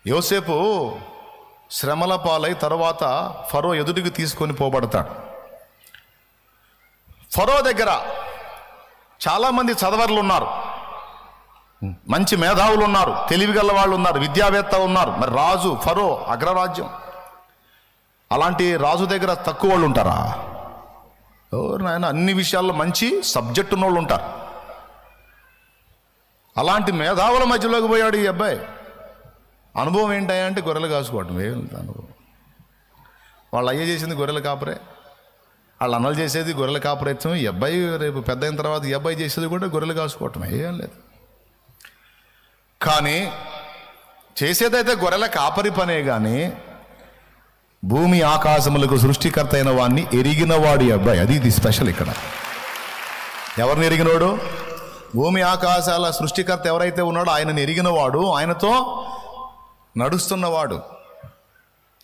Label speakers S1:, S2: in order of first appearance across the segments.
S1: యోసేపు శ్రమల పాలై తరువాత ఫరో ఎదుటికి తీసుకొని పోబడతాడు. ఫరో దగ్గర చాలామంది చదవర్లు ఉన్నారు, మంచి మేధావులు ఉన్నారు, తెలివిగల వాళ్ళు ఉన్నారు, విద్యావేత్త ఉన్నారు. మరి రాజు ఫరో అగ్రరాజ్యం, అలాంటి రాజు దగ్గర తక్కువ వాళ్ళు ఉంటారా? నాయన అన్ని విషయాల్లో మంచి సబ్జెక్ట్ ఉన్న వాళ్ళు ఉంటారు. అలాంటి మేధావుల మధ్యలోకి పోయాడు ఈ అబ్బాయి. అనుభవం ఏంటయ్యా అంటే గొర్రెలు కాసుకోవటం. అనుభవం వాళ్ళు అయ్యే చేసింది గొర్రెల కాపరే, వాళ్ళు అన్నలు చేసేది గొర్రెల కాపరేత్వం. ఈ అబ్బాయి రేపు పెద్ద అయిన తర్వాత ఈ అబ్బాయి చేసేది కూడా గొర్రెలు కాసుకోవటం. ఏం లేదు, కానీ చేసేదైతే గొర్రెల కాపరి పనే. కానీ భూమి ఆకాశములకు సృష్టికర్త అయిన వాడిని ఎరిగినవాడు ఈ అబ్బాయి. అది ఇది స్పెషల్ ఇక్కడ. ఎవరిని ఎరిగినవాడు? భూమి ఆకాశాల సృష్టికర్త ఎవరైతే ఉన్నాడో ఆయనను ఎరిగినవాడు, ఆయనతో నడుస్తున్నవాడు,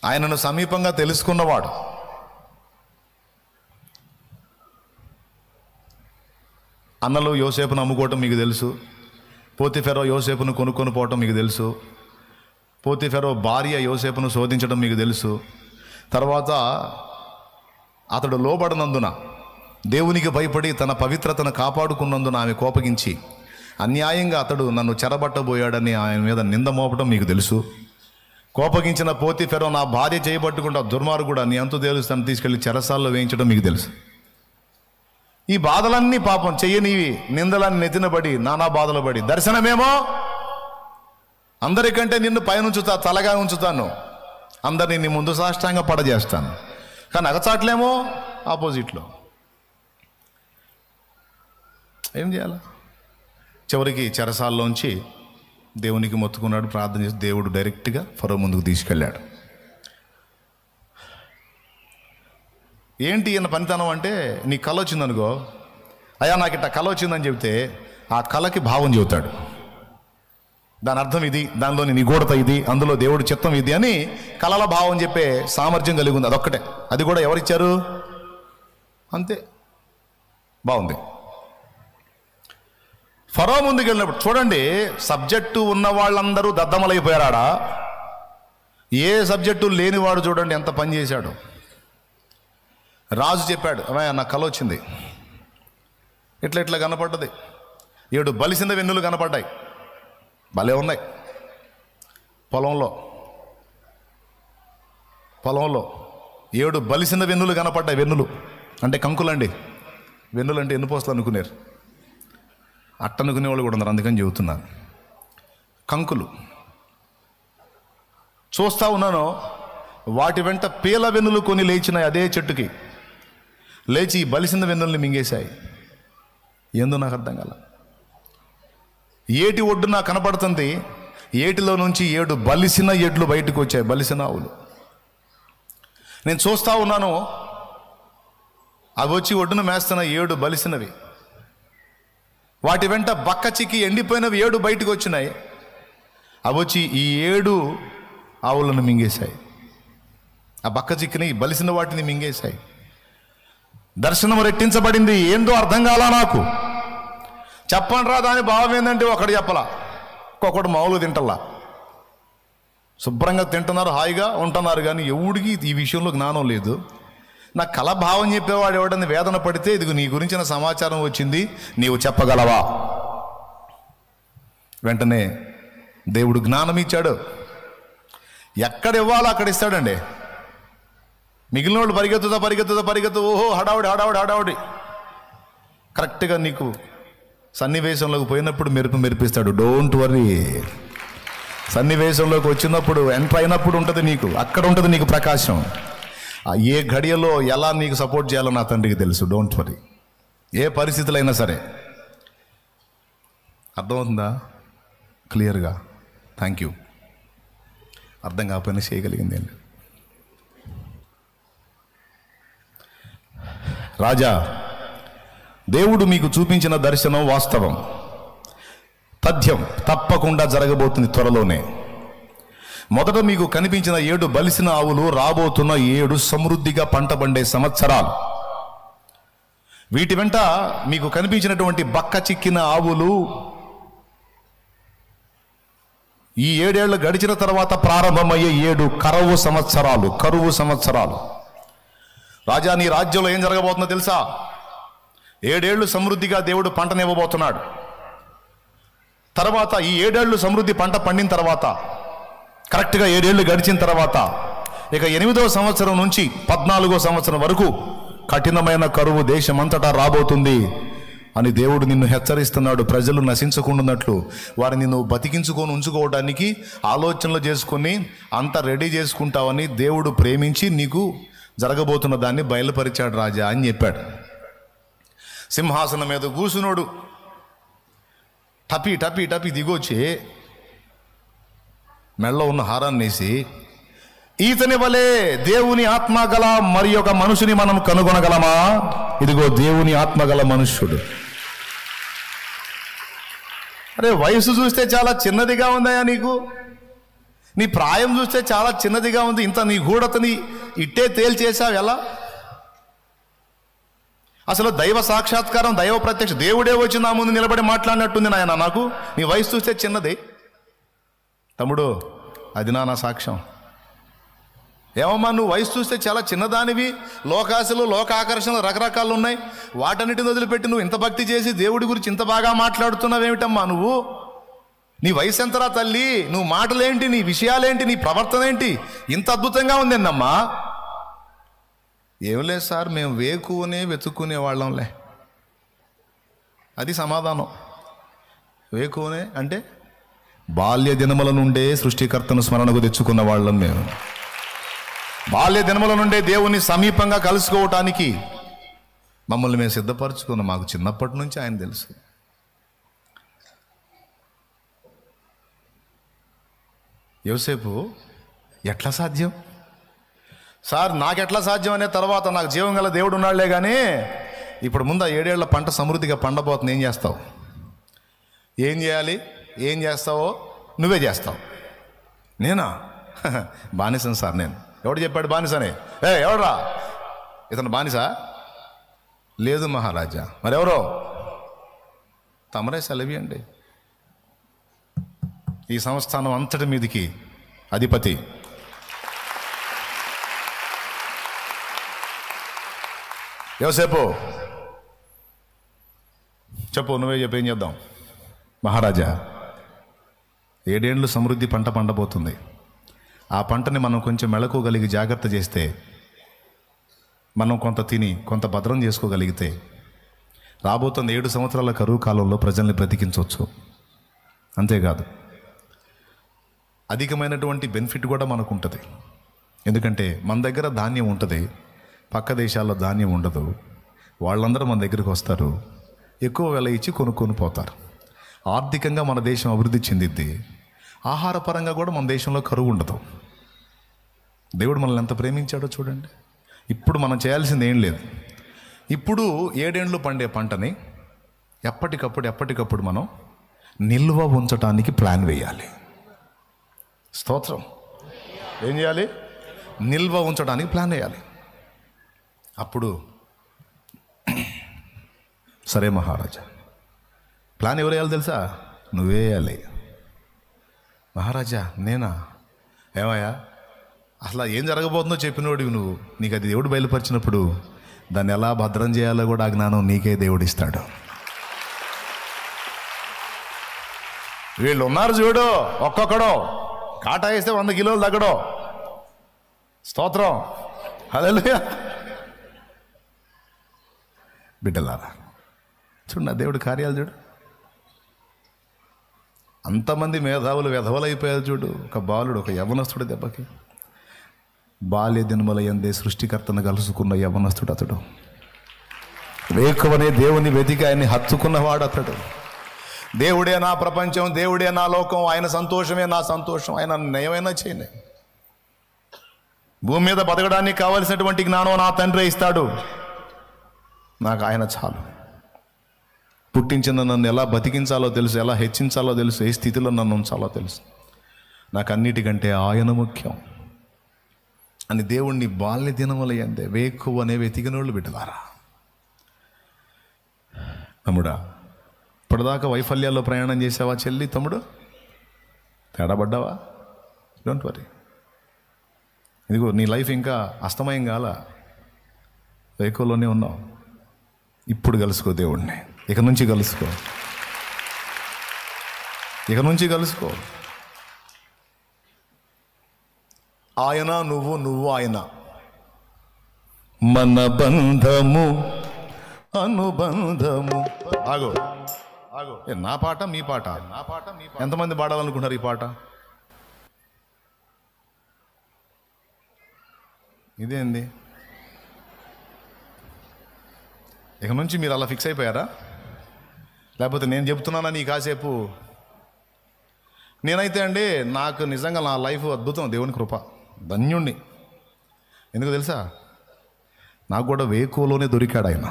S1: ఆయనను సమీపంగా తెలుసుకున్నవాడు. అన్నలు యోసేపును అమ్ముకోవటం మీకు తెలుసు. పోతిఫెరో యోసేపును కొనుక్కొని పోవటం మీకు తెలుసు. పోతిఫెరో భార్య యోసేపును శోధించడం మీకు తెలుసు. తర్వాత అతడు లోబడనందున, దేవునికి భయపడి తన పవిత్రతను కాపాడుకున్నందున ఆమె కోపగించి అన్యాయంగా అతడు నన్ను చెరబట్టబోయాడని ఆయన మీద నింద మోపడం మీకు తెలుసు. కోపగించిన పోతిఫెరో నా భార్య చేయబట్టుకుంటా దుర్మార్గుడా, నీ అంతు తేలుస్తాను తీసుకెళ్లి చెరసాల్లో వేయించడం మీకు తెలుసు. ఈ బాధలన్నీ పాపం చెయ్యనివి, నిందలన్నీ నెత్తినబడి నానా బాధలు పడి, దర్శనమేమో అందరికంటే నిన్ను పైనుంచుతా, తలగా ఉంచుతాను, అందరినీ నీ ముందు సాష్టాంగ పడజేస్తాను. కానీ అగచాట్లేమో ఆపోజిట్లో. ఏం చేయాలి? చివరికి చెరసాల్లోంచి దేవునికి మొత్తుకున్నాడు, ప్రార్థన చేసి దేవుడు డైరెక్ట్గా ఫరో ముందుకు తీసుకెళ్ళాడు. ఏంటి ఈయన పనితనం అంటే, నీ కళ వచ్చిందనుకో, అయ్యా నాకు ఇట్లా కళ వచ్చిందని చెబితే ఆ కళకి భావం చెబుతాడు. దాని అర్థం ఇది, దానిలోని నిగూఢత ఇది, అందులో దేవుడి చిత్తం ఇది అని కళల భావం చెప్పే సామర్థ్యం కలిగి ఉంది. అదొక్కటే. అది కూడా ఎవరిచ్చారు? అంతే. బాగుంది. ఫరో ముందుకు వెళ్ళినప్పుడు చూడండి, సబ్జెక్టు ఉన్న వాళ్ళందరూ దద్దమలైపోయారా? ఏ సబ్జెక్టు లేనివాడు చూడండి ఎంత పని చేశాడు. రాజు చెప్పాడు, అమ్మాయి నాకు కల వచ్చింది, ఇట్లా ఇట్లా కనపడ్డది, 7 బలిసిన వెన్నులు కనపడ్డాయి, భలే ఉన్నాయి. పొలంలో 7 బలిసిన వెన్నులు కనపడ్డాయి. వెన్నులు అంటే కంకులండి. వెన్నులు అంటే ఎన్నుపోసలు అనుకునేరు, అట్టనుకునే వాళ్ళు కూడా ఉన్నారు, అందుకని చెబుతున్నాను. కంకులు చూస్తా ఉన్నాను. వాటి వెంట పీల వెన్నులు కొని లేచినాయి. అదే చెట్టుకి లేచి ఈ బలిసిన వెన్నుల్ని మింగేశాయి. ఏందో నాకు అర్థం కాల. ఏటి ఒడ్డు నాకు కనపడుతుంది, ఏటిలో నుంచి 7 బలిసిన ఎడ్లు బయటకు వచ్చాయి, బలిసిన ఆవులు. నేను చూస్తా ఉన్నాను, అవి వచ్చి ఒడ్డున మేస్తున్న 7 బలిసినవి. వాటి వెంట బక్క చిక్కి ఎండిపోయినవి 7 బయటకు వచ్చినాయి. అవి వచ్చి ఈ 7 ఆవులను మింగేశాయి. ఆ బక్క చిక్కిని బలిసిన వాటిని మింగేశాయి. దర్శనం రెట్టించబడింది. ఏందో అర్థం కాలా నాకు. చెప్పండి రా, దాని భావం ఏంటంటే ఒకడు చెప్పలా, ఒక్కొక్కడు మామూలు తింటల్లా. శుభ్రంగా తింటున్నారు, హాయిగా ఉంటున్నారు, కానీ ఎవడికి ఈ విషయంలో జ్ఞానం లేదు. నా కళ భావం చెప్పేవాడు ఎవడని వేదన పడితే, ఇదిగో నీ గురించిన సమాచారం వచ్చింది, నీవు చెప్పగలవా? వెంటనే దేవుడు జ్ఞానం ఇచ్చాడు. ఎక్కడ ఇవ్వాలో అక్కడ ఇస్తాడండి. మిగిలిన వాళ్ళు పరిగెత్తు, ఓహో హడావుడి. కరెక్ట్గా నీకు సన్నివేశంలోకి పోయినప్పుడు మెరిపిస్తాడు. Don't worry. సన్నివేశంలోకి వచ్చినప్పుడు, ఎంటర్ అయినప్పుడు ఉంటుంది నీకు, అక్కడ ఉంటుంది నీకు ప్రకాశం. ఏ ఘడియలో ఎలా నీకు సపోర్ట్ చేయాలో నా తండ్రికి తెలుసు. Don't worry. ఏ పరిస్థితులు అయినా సరే. అర్థమవుతుందా? క్లియర్గా. Thank you. అర్థం కాకపోయినా చేయగలిగింది ఏంటి? రాజా, దేవుడు మీకు చూపించిన దర్శనం వాస్తవం, తథ్యం, తప్పకుండా జరగబోతుంది త్వరలోనే. మొదట మీకు కనిపించిన 7 బలిసిన ఆవులు రాబోతున్న 7 సమృద్ధిగా పంట పండే సంవత్సరాలు. వీటి వెంట మీకు కనిపించినటువంటి బక్క చిక్కిన ఆవులు ఈ 7 ఏళ్ళు గడిచిన తర్వాత ప్రారంభమయ్యే 7 కరువు సంవత్సరాలు. రాజా, నీ రాజ్యంలో ఏం జరగబోతుందో తెలుసా? 7 ఏళ్ళు సమృద్ధిగా దేవుడు పంటనివ్వబోతున్నాడు. తర్వాత ఈ 7 ఏళ్ళు సమృద్ధి పంట పండిన తర్వాత, కరెక్ట్గా 7 ఏళ్ళు గడిచిన తర్వాత, ఇక 8వ సంవత్సరం నుంచి 14వ సంవత్సరం వరకు కఠినమైన కరువు దేశమంతటా రాబోతుంది అని దేవుడు నిన్ను హెచ్చరిస్తున్నాడు. ప్రజలు నశించకుండాన్నట్లు వారిని నువ్వు బతికించుకొని ఉంచుకోవడానికి ఆలోచనలు చేసుకొని అంత రెడీ చేసుకుంటావని దేవుడు ప్రేమించి నీకు జరగబోతున్న దాన్ని బయలుపరిచాడు రాజా అని చెప్పాడు. సింహాసనం మీద కూసునోడు టపి టపి టపి దిగొచ్చి మెళ్ళ ఉన్న హారాన్ని వేసి, ఈతని వలె దేవుని ఆత్మ గల మరి ఒక మనుషుని మనం కనుగొనగలమా? ఇదిగో దేవుని ఆత్మ గల మనుష్యుడు. అరే, వయసు చూస్తే చాలా చిన్నదిగా ఉందయా నీకు, నీ ప్రాయం చూస్తే చాలా చిన్నదిగా ఉంది, ఇంత నీ గూఢతని ఇట్టే తేల్చేసావు ఎలా? అసలు దైవ సాక్షాత్కారం, దైవ ప్రత్యక్ష, దేవుడే వచ్చి నా ముందు నిలబడి మాట్లాడినట్టుంది నాయన నాకు. నీ వయసు చూస్తే చిన్నది తమ్ముడు, అది నా సాక్ష్యం. ఏమమ్మా, నువ్వు వయసు చూస్తే చాలా చిన్నదానివి, లోకాశలు లోకాకర్షణలు రకరకాలు ఉన్నాయి, వాటన్నిటిని వదిలిపెట్టి నువ్వు ఇంత భక్తి చేసి దేవుడి గురించి ఇంత బాగా మాట్లాడుతున్నావేమిటమ్మా నువ్వు? నీ వయసు ఎంతరా తల్లి? నువ్వు మాటలేంటి, నీ విషయాలేంటి, నీ ప్రవర్తన ఏంటి ఇంత అద్భుతంగా ఉందేందమ్మా? ఏం లేదు సార్, మేము వేకువనే వెతుక్కునే వాళ్ళంలే. అది సమాధానం. వేకువనే అంటే బాల్య దినముల నుండే సృష్టికర్తను స్మరణకు తెచ్చుకున్న వాళ్ళం మేము. బాల్య దినముల నుండే దేవుని సమీపంగా కలుసుకోవటానికి మమ్మల్ని మేము సిద్ధపరచుకున్నాం. మాకు చిన్నప్పటి నుంచి ఆయన తెలుసు. యోసేపు ఎట్లా సాధ్యం సార్? నాకెట్లా సాధ్యం అనే తర్వాత నాకు జీవం గల దేవుడు ఉన్నాడులే, కానీ ఇప్పుడు ముందు ఆ 7 ఏళ్ల పంట సమృద్ధిగా పండబోతుంది. ఏం చేస్తావు? ఏం చేయాలి? ఏం చేస్తావో నువ్వే చేస్తావు. నేనా? బానిసను సార్ నేను. ఎవడు చెప్పాడు బానిసని? ఎవడరా ఇతను బానిస? లేదు మహారాజా. మరెవరో? తమరే సెలవియండి. ఈ సంస్థానం అంతటి మీదికి అధిపతి. యోసేపు చెప్పు, నువ్వే చెప్పు, ఏం చేద్దాం? మహారాజా, 7 ఏళ్ళు సమృద్ధి పంట పండబోతుంది. ఆ పంటని మనం కొంచెం మెళకోగలిగి జాగ్రత్త చేస్తే, మనం కొంత తిని కొంత భద్రం చేసుకోగలిగితే రాబోతున్న 7 సంవత్సరాల కరువు కాలంలో ప్రజల్ని బ్రతికించవచ్చు. అంతేకాదు, అధికమైనటువంటి బెనిఫిట్ కూడా మనకు ఉంటుంది. ఎందుకంటే మన దగ్గర ధాన్యం ఉంటుంది, పక్క దేశాల్లో ధాన్యం ఉండదు. వాళ్ళందరూ మన దగ్గరికి వస్తారు, ఎక్కువ వెల ఇచ్చి కొనుక్కొని పోతారు. ఆర్థికంగా మన దేశం అభివృద్ధి చెందిద్ది. ఆహారపరంగా కూడా మన దేశంలో కరువు ఉండదు. దేవుడు మనల్ని ఎంత ప్రేమించాడో చూడండి. ఇప్పుడు మనం చేయాల్సింది ఏం లేదు. ఇప్పుడు 7 ఏళ్ళు పండే పంటని ఎప్పటికప్పుడు మనం నిల్వ ఉంచటానికి ప్లాన్ వేయాలి. స్తోత్రం. ఏం చేయాలి? నిల్వ ఉంచడానికి ప్లాన్ వేయాలి. అప్పుడు సరే మహారాజా, ప్లాన్ ఎవరు వేయాలి తెలుసా? నువ్వే వేయాలి. మహారాజా నేనా? ఏమయ్యా, అసలు ఏం జరగబోతుందో చెప్పినోడివి నువ్వు. నీకు అది దేవుడు బయలుపరిచినప్పుడు దాన్ని ఎలా భద్రం చేయాలో కూడా ఆ జ్ఞానం నీకే దేవుడు ఇస్తాడు. వీళ్ళు ఉన్నారు చూడు, ఒక్కొక్కడో కాటా వేస్తే 100 కిలోలు తగ్గడో. స్తోత్రం. హల్లెలూయా. బిడ్డలారా చూడు, నా దేవుడి కార్యాలు చూడు. అంతమంది మేధావులు వెధవలైపోయారు చూడు. ఒక బాలుడు, ఒక యవ్వనస్తుడు దెబ్బకి. బాల్య దినముల యందే సృష్టికర్తను కలుసుకున్న యవ్వనస్తుడు అతడు. వేకువనే దేవుని వెతికి ఆయన్ని హత్తుకున్నవాడు అతడు. దేవుడే నా ప్రపంచం, దేవుడే నా లోకం, ఆయన సంతోషమే నా సంతోషం, ఆయన నయమైనా చేయలే. భూమి మీద బతకడానికి కావలసినటువంటి జ్ఞానం నా తండ్రి ఇస్తాడు, నాకు ఆయన చాలు. పుట్టించిన నన్ను ఎలా బతికించాలో తెలుసు, ఎలా హెచ్చించాలో తెలుసు, ఏ స్థితిలో నన్ను ఉంచాలో తెలుసు. నాకు అన్నిటికంటే ఆయన ముఖ్యం అని దేవుణ్ణి బాల్య దినముల యందే వేకువనే వెతికినోళ్ళు బిడ్డలారా. తమ్ముడా, ఇప్పటిదాకా వైఫల్యాల్లో ప్రయాణం చేసావా చెల్లి? తమ్ముడు, తేడాపడ్డావా? Don't worry. ఇదిగో నీ లైఫ్ ఇంకా అస్తమయం కాల, వేకువలోనే ఉన్నావు. ఇప్పుడు కలుసుకో దేవుణ్ణి. ఇక నుంచి కలుసుకో. ఆయన నువ్వు ఆయన. మన బంధము అనుబంధము. ఆగో నా పాట మీ పాట. ఎంతమంది పాడాలనుకుంటారు ఈ పాట? ఇదేంది? ఇక నుంచి మీరు అలా ఫిక్స్ అయిపోయారా? లేకపోతే నేను చెప్తున్నానా నీ కాసేపు? నేనైతే అండి, నాకు నిజంగా నా లైఫ్ అద్భుతం, దేవుని కృప, ధన్యుణ్ణి. ఎందుకు తెలుసా? నాకు కూడా వేకువలోనే దొరికాడు ఆయన.